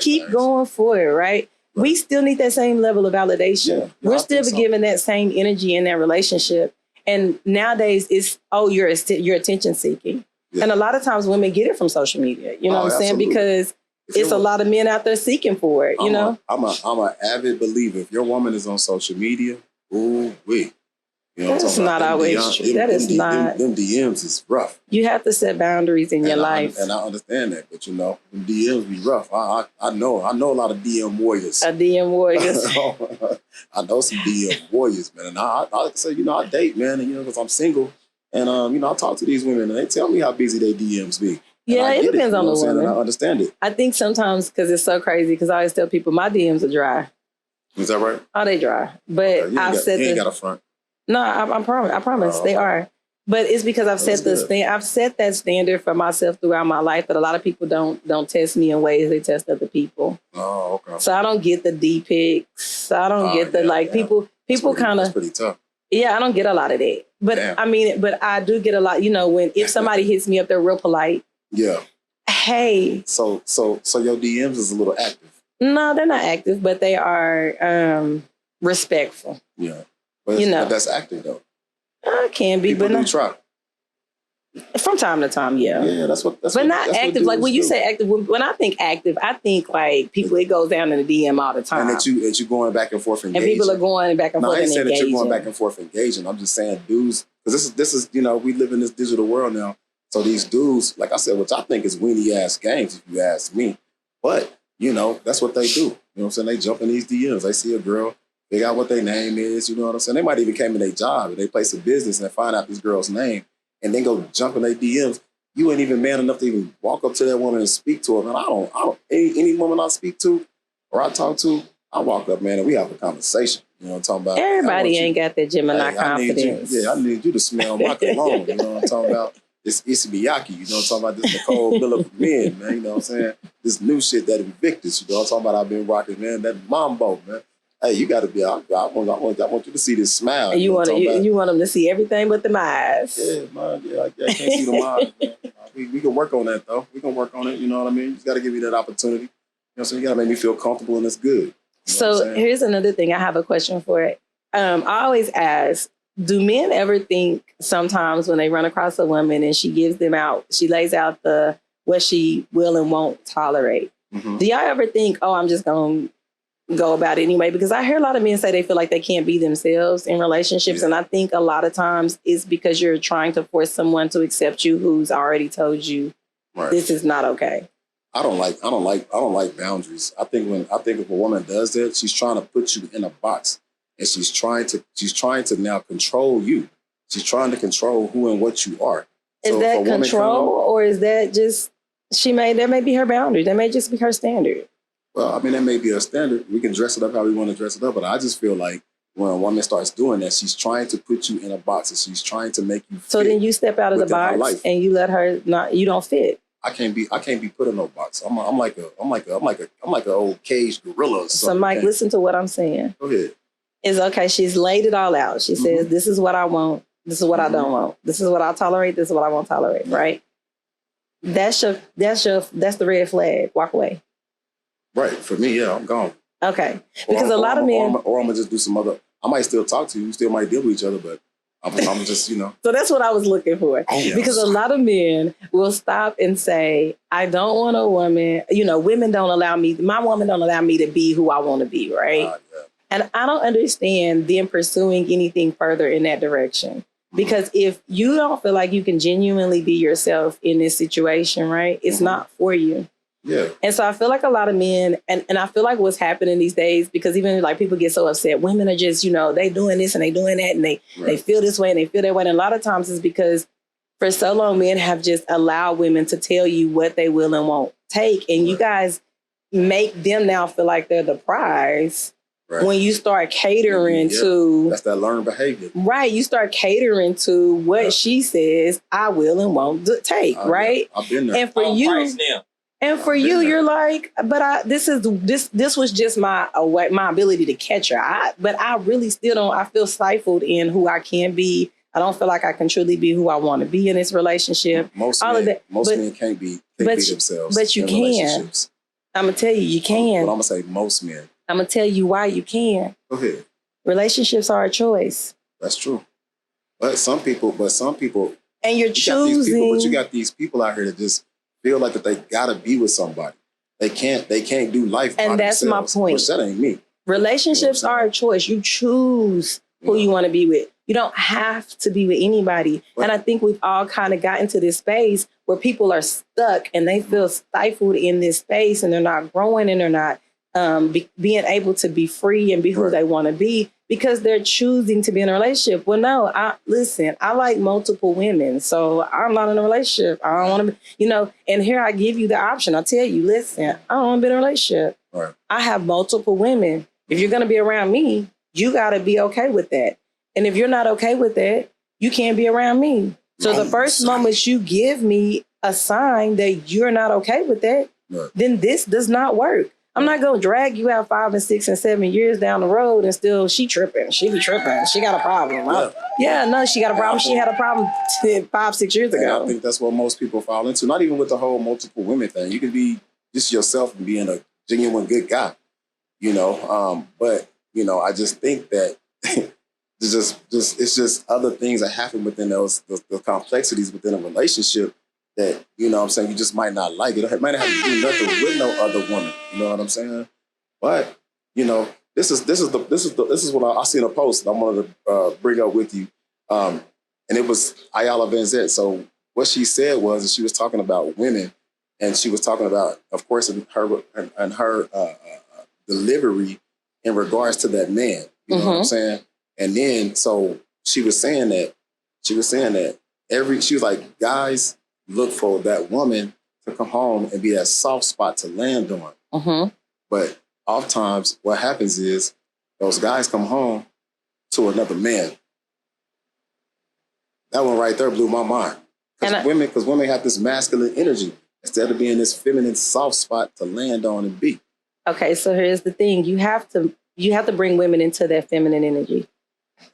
A: Keep going for it. Right. We still need that same level of validation.
B: Yeah,
A: we're still giving that same energy in that relationship. And nowadays it's, you're attention seeking. Yeah. And a lot of times women get it from social media. You know what I'm saying? Because it's a lot of men out there seeking for it, you know?
B: I'm an avid believer. If your woman is on social media, ooh wee. You know,
A: that's not always true. That is not.
B: Them DMs is rough.
A: You have to set boundaries in your life.
B: And I understand that, but you know, them DMs be rough. I know a lot of DM warriors.
A: DM warriors.
B: I know some DM warriors, man. And I say, you know, I date, man, and you know, because I'm single, and you know, I talk to these women, and they tell me how busy their DMs be.
A: Yeah, it depends on the woman.
B: I understand it.
A: I think sometimes because it's so crazy. Because I always tell people my DMs are dry.
B: Is that right?
A: Oh, they dry. But I've said
B: you ain't got a front.
A: No, I promise they are. But it's because I've set I've set that standard for myself throughout my life that a lot of people don't test me in ways they test other people.
B: Oh, okay.
A: So I don't get the D pics. I don't get the people kind of.
B: That's pretty tough.
A: Yeah, I don't get a lot of that. But I mean, but I do get a lot. You know, if somebody hits me up, they're real polite.
B: Yeah.
A: Hey.
B: So your DMs is a little active.
A: No, they're not active, but they are respectful.
B: Yeah. But but that's active though.
A: Can be,
B: people
A: but
B: do try.
A: From time to time, yeah.
B: Yeah, that's what.
A: But not active. Like when you say active, when I think active, I think like people. It goes down in the DM all the time,
B: and that you going back and forth engaging.
A: And people are going back and forth.
B: I ain't
A: saying
B: that you're going back and forth engaging. I'm just saying, dudes, because this is you know we live in this digital world now. So these dudes, like I said, which I think is weenie ass games, if you ask me. But you know that's what they do. You know what I'm saying? They jump in these DMs. They see a girl. Figure out what their name is, you know what I'm saying? They might even came in their job and they place a business and they find out this girl's name and then go jump in their DMs. You ain't even man enough to even walk up to that woman and speak to her. And I don't, any woman I speak to or I talk to, I walk up, man, and we have a conversation. You know what I'm talking about?
A: Everybody ain't got that Gemini confidence.
B: I need you to smell my cologne. You know what I'm talking about? This Isabiyaki, you know what I'm talking about? This Nicole Miller for men, man. You know what I'm saying? This new shit that Invictus, you know what I'm talking about? I've been rocking, man. That Mambo, man. Hey, you got to be. I want you to see this smile.
A: You want them to see everything but the eyes.
B: Yeah, man. Yeah, I can't see the eyes. Man. We can work on that though. We can work on it. You know what I mean? You just got to give me that opportunity. You know, so you got to make me feel comfortable, and it's good. You know
A: so here's another thing. I have a question for it. I always ask: do men ever think sometimes when they run across a woman and she lays out what she will and won't tolerate? Mm-hmm. Do y'all ever think, I'm just gonna go about it anyway? Because I hear a lot of men say they feel like they can't be themselves in relationships. Yeah. And I think a lot of times it's because you're trying to force someone to accept you who's already told you this is not okay.
B: I don't like boundaries. I think if a woman does that, she's trying to put you in a box and she's trying to now control you. She's trying to control who and what you are.
A: Is that control or is that just that may be her boundary. That may just be her standard.
B: Well, I mean, that may be a standard. We can dress it up how we want to dress it up, but I just feel like when a woman starts doing that, she's trying to put you in a box and she's trying to make you fit.
A: So then you step out of the box and you let her you don't fit.
B: I can't be put in no box. I'm like an old caged gorilla or something.
A: So Mike, listen to what I'm saying.
B: Go ahead.
A: It's okay. She's laid it all out. She says, this is what I want. This is what I don't want. This is what I'll tolerate. This is what I won't tolerate. Right? That's the red flag. Walk away.
B: Right. For me, yeah, I'm gone.
A: Okay. Because a lot of men...
B: Or I'm going to just do some other... I might still talk to you. We still might deal with each other, but I'm just, you know.
A: So that's what I was looking for.
B: Oh, yes.
A: Because a lot of men will stop and say, I don't want a woman, you know, women don't allow me, my woman don't allow me to be who I want to be, right?
B: Yeah.
A: And I don't understand them pursuing anything further in that direction. Because if you don't feel like you can genuinely be yourself in this situation, right, it's not for you.
B: Yeah.
A: And so I feel like a lot of men, and I feel like what's happening these days, because even like people get so upset, women are just, you know, they doing this and they doing that and they feel this way and they feel that way. And a lot of times it's because for so long men have just allowed women to tell you what they will and won't take. And you guys make them now feel like they're the prize. Right. When you start catering to...
B: That's that learned behavior.
A: Right. You start catering to what she says I will and won't take, right?
B: I've been there.
A: And for you... And for you, you're like, but this was just my ability to catch her. But I really still don't. I feel stifled in who I can be. I don't feel like I can truly be who I want to be in this relationship.
B: Most men can't be themselves.
A: But you can. I'm gonna tell you, you can.
B: But I'm gonna say most men.
A: I'm gonna tell you why you can.
B: Go ahead.
A: Relationships are a choice.
B: That's true. But some people,
A: and you're choosing.
B: But you got these people out here that just feel like that they gotta be with somebody. They can't do life.
A: And that's
B: themselves,
A: my point.
B: Which that ain't me.
A: Relationships are a choice. You choose who you want to be with. You don't have to be with anybody. Right. And I think we've all kind of gotten to this space where people are stuck and they feel stifled in this space and they're not growing and they're not being able to be free and be who they want to be because they're choosing to be in a relationship. Well, no, I like multiple women, so I'm not in a relationship. I don't want to be, you know, and here I give you the option. I tell you, listen, I don't want to be in a relationship. Right. I have multiple women. If you're going to be around me, you got to be okay with that. And if you're not okay with that, you can't be around me. So the first moment you give me a sign that you're not okay with that, then this does not work. I'm not going to drag you out 5 and 6 and 7 years down the road and still she tripping. She be tripping. She got a problem. No, she got a problem. She had a problem 5, 6 years ago.
B: I think that's what most people fall into. Not even with the whole multiple women thing. You can be just yourself and being a genuine good guy, you know. But, you know, I just think that it's just other things that happen within the complexities within a relationship that, you know what I'm saying, you just might not like it. It might not have to do nothing with no other woman. You know what I'm saying? But, you know, this is what I seen a post that I wanted to bring up with you. And it was Ayala Van Zet. So what she said was that she was talking about women and she was talking about, of course, her delivery in regards to that man. You know what I'm saying? And then, so she was saying that she was like, guys look for that woman to come home and be that soft spot to land on. But oftentimes what happens is those guys come home to another man. That one right there blew my mind. Because women have this masculine energy instead of being this feminine soft spot to land on and be.
A: Okay, so here's the thing. You have to bring women into that feminine energy.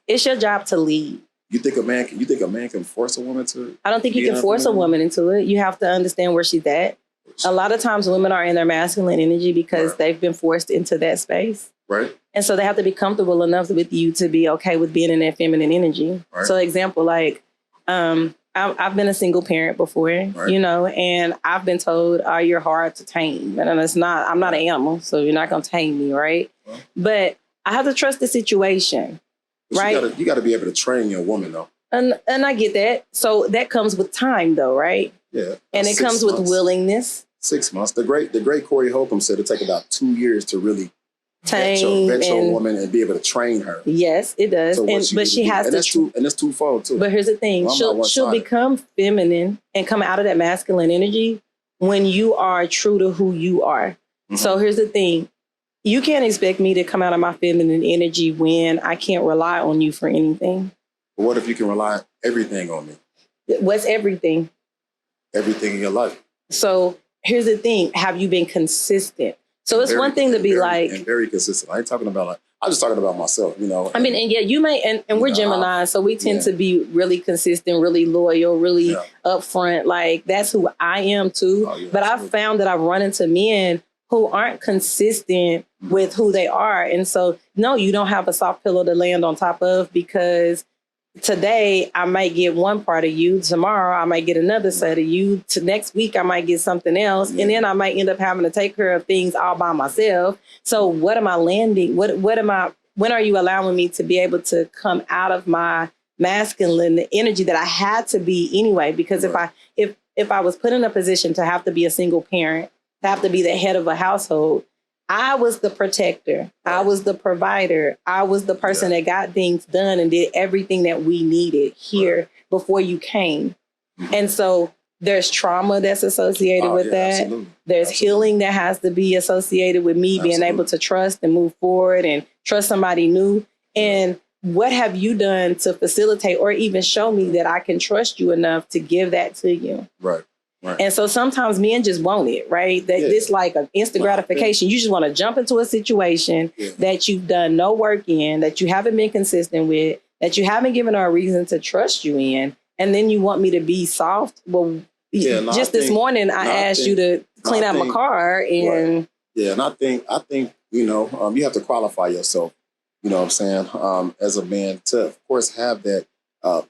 A: It's your job to lead. You think a man can force a woman to? I don't think you can force a woman into it. You have to understand where she's at. A lot of times women are in their masculine energy because they've been forced into that space. Right. And so they have to be comfortable enough with you to be okay with being in that feminine energy. Right. So example, like, I've been a single parent before, you know, and I've been told, oh, you're hard to tame. And I'm not an animal, so you're not going to tame me, right? But I have to trust the situation. Right.
B: You got to be able to train your woman, though.
A: And I get that. So that comes with time, though, right?
B: Yeah.
A: And it comes with willingness.
B: 6 months. The great Corey Holcomb said it take about 2 years to really vet your woman and be able to train her.
A: Yes, it does. But she has to.
B: And that's twofold, too.
A: But here's the thing. She'll become feminine and come out of that masculine energy when you are true to who you are. So here's the thing. You can't expect me to come out of my feminine energy when I can't rely on you for anything.
B: But what if you can rely everything on me?
A: What's everything?
B: Everything in your life.
A: So here's the thing. Have you been consistent? So it's one thing to be
B: very consistent. I ain't talking about I'm just talking about myself, you know.
A: I mean, and yeah, you may, and we're Gemini, so we tend to be really consistent, really loyal, really upfront. Like that's who I am too. But I've found that I've run into men who aren't consistent with who they are. And so, no, you don't have a soft pillow to land on top of because today I might get one part of you. Tomorrow I might get another set of you. To next week I might get something else, and then I might end up having to take care of things all by myself. So what am I landing? What am I? When are you allowing me to be able to come out of my masculine, the energy that I had to be anyway? Because if I was put in a position to have to be a single parent, to have to be the head of a household, I was the protector. I was the provider. I was the person that got things done and did everything that we needed here before you came. And so there's trauma that's associated with that.
B: Absolutely.
A: There's healing that has to be associated with me being able to trust and move forward and trust somebody new. And what have you done to facilitate or even show me that I can trust you enough to give that to you?
B: Right. Right.
A: And so sometimes men just want it, right? That it's like an instant gratification. You just want to jump into a situation that you've done no work in, that you haven't been consistent with, that you haven't given her a reason to trust you in. And then you want me to be soft. Well, this morning I asked you to clean out my car and
B: and I think, you have to qualify yourself, you know what I'm saying? As a man to of course have that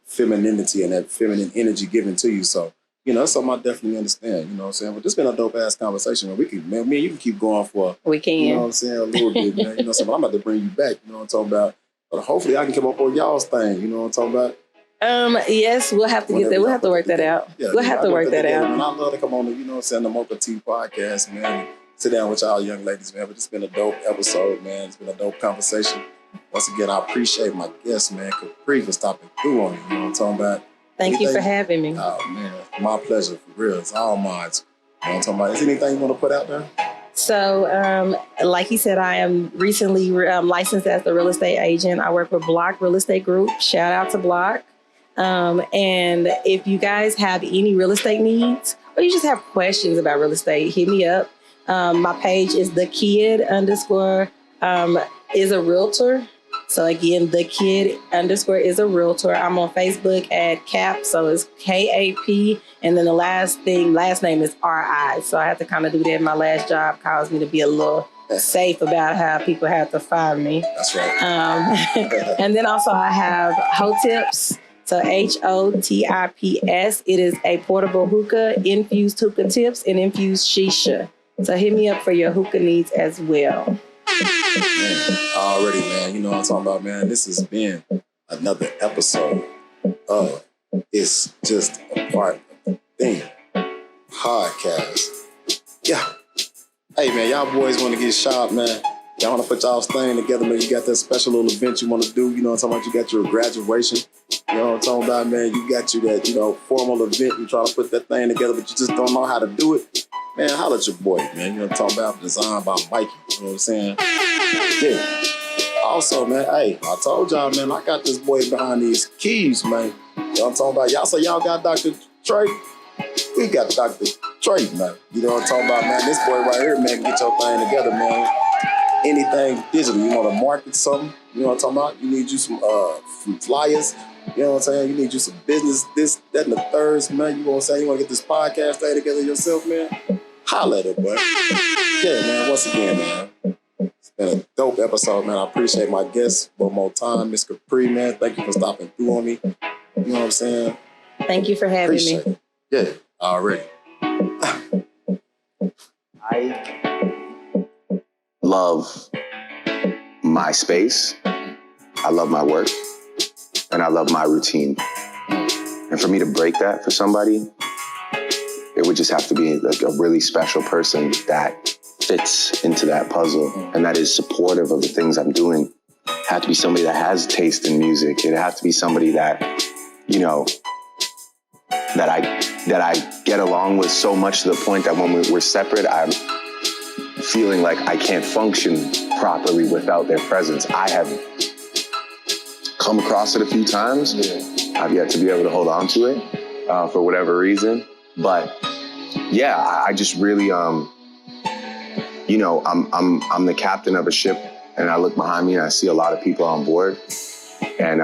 B: femininity and that feminine energy given to you. So that's something I definitely understand, you know what I'm saying? But this been a dope ass conversation. Me and you can keep going for,
A: we can.
B: You know what I'm saying, a little bit, man. You know what I'm saying? But I'm about to bring you back, you know what I'm talking about? But hopefully I can come up on y'all's thing, you know what I'm talking about?
A: Yes, we'll have to get there. We'll have to work that out. We'll have to work that out.
B: And I love to come on the, you know what I'm saying, the Mocha Tea podcast, man. Sit down with y'all young ladies, man. But it's been a dope episode, man. It's been a dope conversation. Once again, I appreciate my guest, man, Kapri, for stopping through on me, you know what I'm talking about?
A: Thank you for having me.
B: Oh, man, my pleasure, for real. It's all mine. You know what I'm talking about? Is there anything you want to put out there?
A: So, like he said, I am recently licensed as the real estate agent. I work with Block Real Estate Group. Shout out to Block. And if you guys have any real estate needs or you just have questions about real estate, hit me up. My page is _is a realtor. So again, _is a realtor. I'm on Facebook at Cap. So it's KAP. And then the last name is RI. So I have to kind of do that. My last job caused me to be a little safe about how people have to find me.
B: That's right.
A: And then also I have HOTIPS. So HOTIPS. It is a portable hookah, infused hookah tips, and infused shisha. So hit me up for your hookah needs as well.
B: Man, already, man. You know what I'm talking about, man. This has been another episode of It's Just a Part of the Thing podcast. Yeah. Hey, man, y'all boys want to get shot, man. Y'all want to put y'all's thing together, man. You got that special little event you want to do. You know what I'm talking about? You got your graduation. You know what I'm talking about, man? You got you that, formal event. You try to put that thing together, but you just don't know how to do it. Man, holla at your boy, man. You know what I'm talking about? Designed by Mikey. You know what I'm saying? Yeah. Also, man, hey, I told y'all, man, I got this boy behind these keys, man. You know what I'm talking about? Y'all say y'all got Dr. Trey? We got Dr. Trey, man. You know what I'm talking about, man? This boy right here, man, get your thing together, man. Anything digital. You want to market something? You know what I'm talking about? You need you some flyers. You know what I'm saying? You need you some business, this, that, and the thirds, man. You know what I'm saying? You want to get this podcast thing together yourself, man? Holla at it, boy. Yeah, man, once again, man. It's been a dope episode, man. I appreciate my guest one more time, Miss Kapri, man. Thank you for stopping through on me. You know what I'm saying?
A: Thank you for having
B: appreciate
A: me.
B: It. Yeah, already.
C: I love my space. I love my work. And I love my routine. And for me to break that for somebody, it would just have to be like a really special person that fits into that puzzle and that is supportive of the things I'm doing. It had to be somebody that has taste in music. It had to be somebody that, that I get along with so much to the point that when we're separate, I'm feeling like I can't function properly without their presence. I have come across it a few times. Yeah. I've yet to be able to hold on to it for whatever reason. But yeah, I just really, I'm the captain of a ship and I look behind me and I see a lot of people on board. And